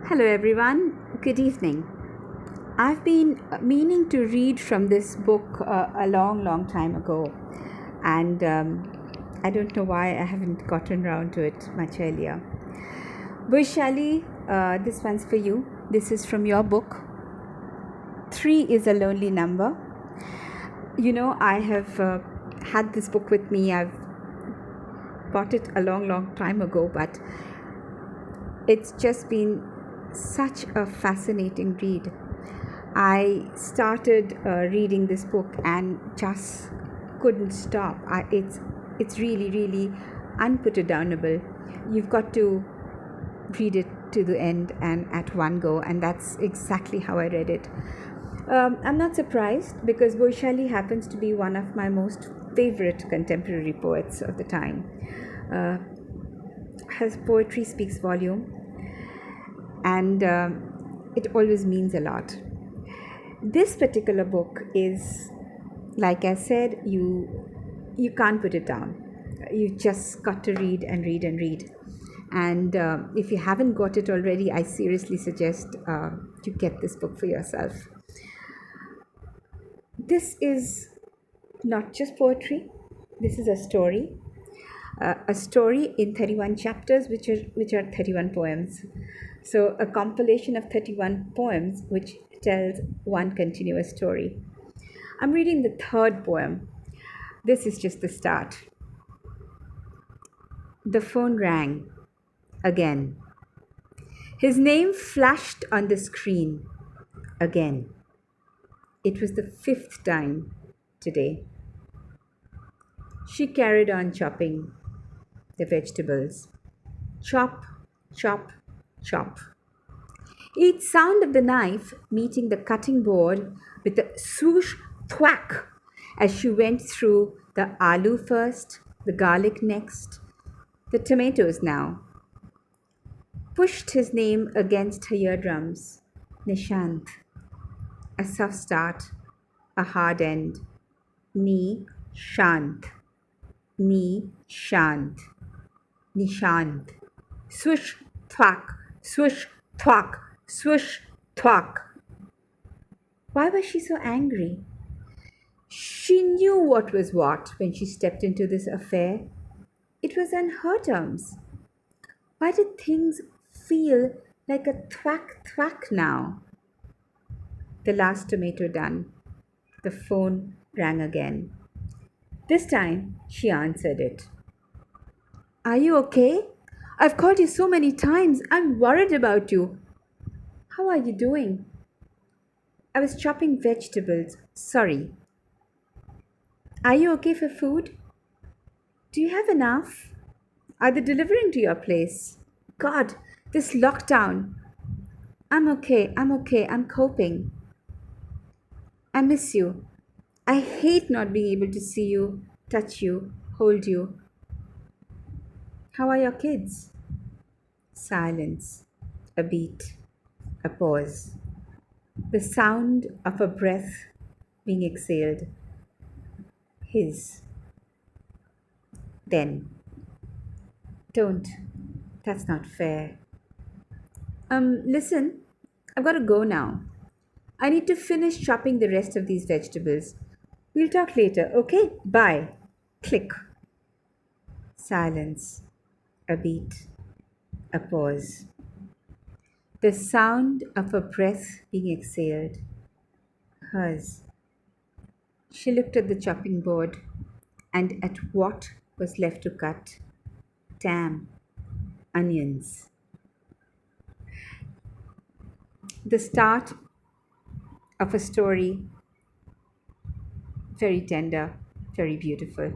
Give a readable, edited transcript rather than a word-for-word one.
Hello, everyone. Good evening. I've been meaning to read from this book a long time ago, and I don't know why I haven't gotten around to it much earlier. Baisali, this one's for you. This is from your book. 3 is a lonely number. You know, I have had this book with me. I've bought it a long time ago, but it's just been such a fascinating read. I started reading this book and just couldn't stop. It's really unputdownable. You've got to read it to the end and at one go, and that's exactly how I read it. I'm not surprised because Baisali happens to be one of my most favorite contemporary poets of the time. Her poetry speaks volume, and it always means a lot. This particular book is, like I said, you can't put it down. You just got to read and read and read. And if you haven't got it already, I seriously suggest you get this book for yourself. This is not just poetry. This is a story in 31 chapters, which are 31 poems. So a compilation of 31 poems which tells one continuous story. I'm reading the third poem. This is just the start. The phone rang again. His name flashed on the screen again. It was the 5th time today. She carried on chopping the vegetables. Chop, chop, chop. Each sound of the knife meeting the cutting board with a swoosh thwack as she went through the aloo first, the garlic next, the tomatoes now. Pushed his name against her eardrums. Nishant. A soft start, a hard end. Ni Shant. Ni Shant. Nishant. Swish, thwack, swish, thwack, swish, thwack. Why was she so angry? She knew what was what when she stepped into this affair. It was on her terms. Why did things feel like a thwack thwack now? The last tomato done. The phone rang again. This time she answered it. Are you okay? I've called you so many times. I'm worried about you. How are you doing? I was chopping vegetables. Sorry. Are you okay for food? Do you have enough? Are they delivering to your place? God, this lockdown. I'm okay. I'm coping. I miss you. I hate not being able to see you, touch you, hold you. How are your kids? Silence. A beat. A pause. The sound of a breath being exhaled. His. Then. Don't. That's not fair. Listen, I've got to go now. I need to finish chopping the rest of these vegetables. We'll talk later, okay? Bye. Click. Silence. A beat. A pause. The sound of a breath being exhaled. Hers. She looked at the chopping board and at what was left to cut. Damn. Onions. The start of a story, very tender, very beautiful.